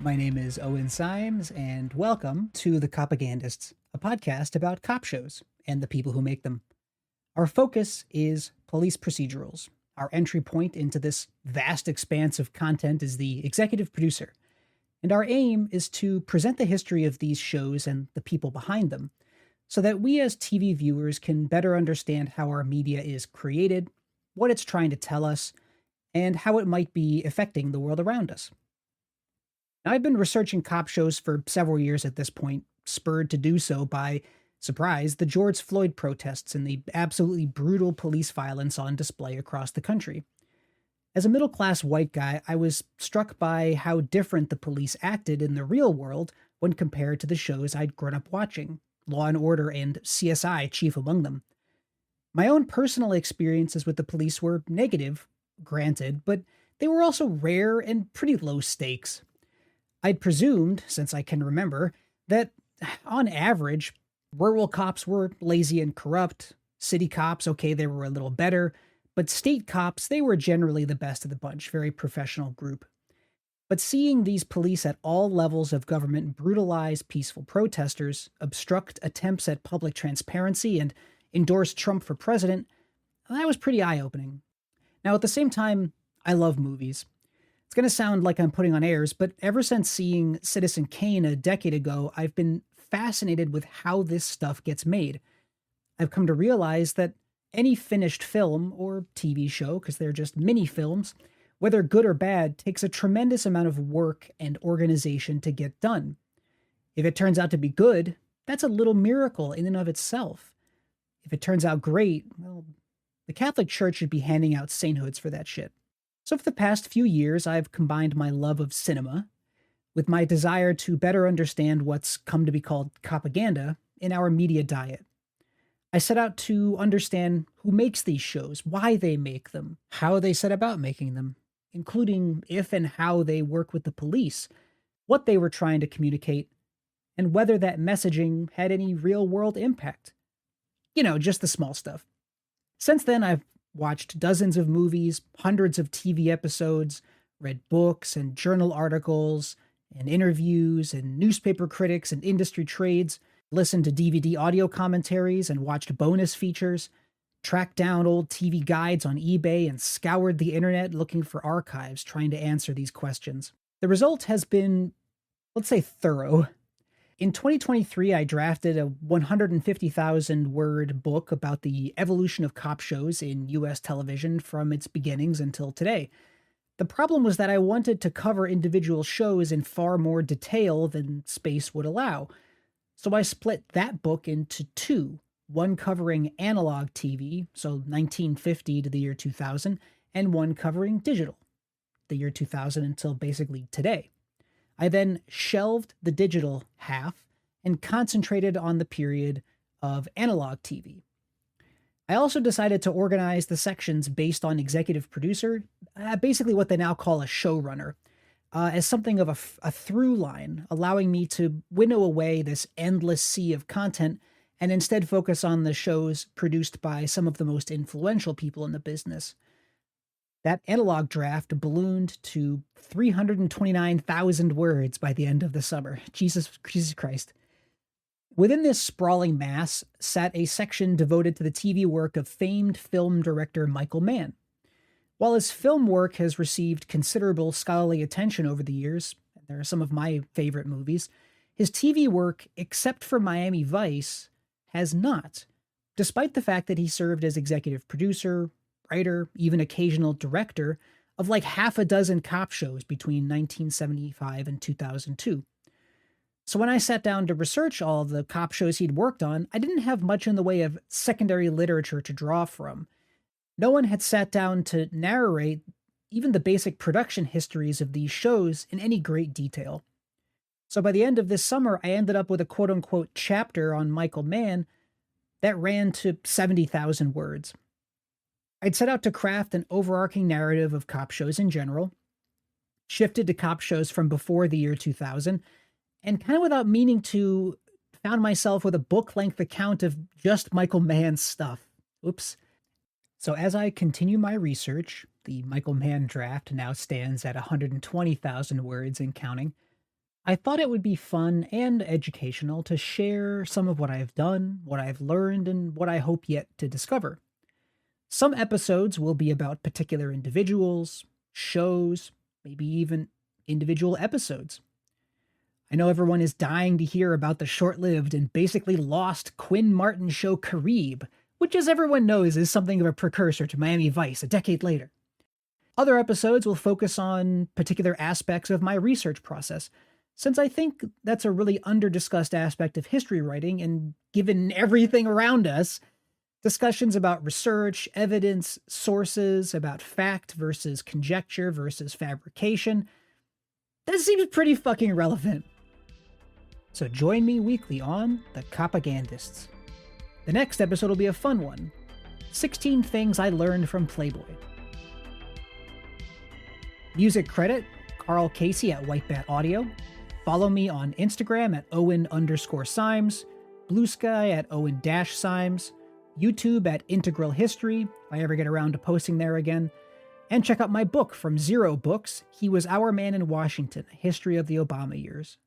My name is Owen Symes, and welcome to the Copagandists, a podcast about cop shows and the people who make them. Our focus is police procedurals. Our entry point into this vast expanse of content is the executive producer, and our aim is to present the history of these shows and the people behind them so that we as TV viewers can better understand how our media is created, what it's trying to tell us, and how it might be affecting the world around us. I've been researching cop shows for several years at this point, spurred to do so by, surprise, the George Floyd protests and the absolutely brutal police violence on display across the country. As a middle class white guy, I was struck by how different the police acted in the real world when compared to the shows I'd grown up watching, Law and Order and CSI chief among them. My own personal experiences with the police were negative, granted, but they were also rare and pretty low stakes. I'd presumed, since I can remember, that on average, rural cops were lazy and corrupt. City cops, okay, they were a little better. But state cops, they were generally the best of the bunch, very professional group. But seeing these police at all levels of government brutalize peaceful protesters, obstruct attempts at public transparency, and endorse Trump for president, that was pretty eye opening. Now, at the same time, I love movies. It's going to sound like I'm putting on airs, but ever since seeing Citizen Kane a decade ago, I've been fascinated with how this stuff gets made. I've come to realize that any finished film or TV show, because they're just mini films, whether good or bad, takes a tremendous amount of work and organization to get done. If it turns out to be good, that's a little miracle in and of itself. If it turns out great, well, the Catholic Church should be handing out sainthoods for that shit. So for the past few years, I've combined my love of cinema with my desire to better understand what's come to be called propaganda in our media diet. I set out to understand who makes these shows, why they make them, how they set about making them, including if and how they work with the police, what they were trying to communicate, and whether that messaging had any real world impact. Just the small stuff. Since then, I've watched dozens of movies, hundreds of TV episodes, read books and journal articles, and interviews, and newspaper critics and industry trades, listened to DVD audio commentaries and watched bonus features, tracked down old TV guides on eBay, and scoured the internet looking for archives trying to answer these questions. The result has been, let's say, thorough. In 2023, I drafted a 150,000 word book about the evolution of cop shows in US television from its beginnings until today. The problem was that I wanted to cover individual shows in far more detail than space would allow. So I split that book into two, one covering analog TV, so 1950 to the year 2000, and one covering digital, the year 2000 until basically today. I then shelved the digital half and concentrated on the period of analog TV. I also decided to organize the sections based on executive producer, basically what they now call a showrunner, as something of a through line, allowing me to winnow away this endless sea of content and instead focus on the shows produced by some of the most influential people in the business. That analog draft ballooned to 329,000 words by the end of the summer. Jesus Christ. Within this sprawling mass sat a section devoted to the TV work of famed film director Michael Mann. While his film work has received considerable scholarly attention over the years, and there are some of my favorite movies, his TV work, except for Miami Vice, has not, despite the fact that he served as executive producer, writer, even occasional director of like half a dozen cop shows between 1975 and 2002. So when I sat down to research all of the cop shows he'd worked on, I didn't have much in the way of secondary literature to draw from. No one had sat down to narrate even the basic production histories of these shows in any great detail. So by the end of this summer, I ended up with a quote-unquote chapter on Michael Mann that ran to 70,000 words. I'd set out to craft an overarching narrative of cop shows in general, shifted to cop shows from before the year 2000, and kind of without meaning to, found myself with a book-length account of just Michael Mann's stuff. Oops. So as I continue my research, the Michael Mann draft now stands at 120,000 words and counting. I thought it would be fun and educational to share some of what I've done, what I've learned, and what I hope yet to discover. Some episodes will be about particular individuals, shows, maybe even individual episodes. I know everyone is dying to hear about the short lived and basically lost Quinn Martin show Carib, which, as everyone knows, is something of a precursor to Miami Vice a decade later. Other episodes will focus on particular aspects of my research process, since I think that's a really under-discussed aspect of history writing, and given everything around us, discussions about research, evidence, sources, about fact versus conjecture versus fabrication, that seems pretty fucking relevant. So join me weekly on The Copagandists. The next episode will be a fun one. 16 Things I Learned from Playboy. Music credit, Carl Casey at Whitebat Audio. Follow me on Instagram at Owen_Symes, Blue Sky at Owen-Symes, YouTube at Integral History, if I ever get around to posting there again, and check out my book from Zero Books, He Was Our Man in Washington, A History of the Obama Years.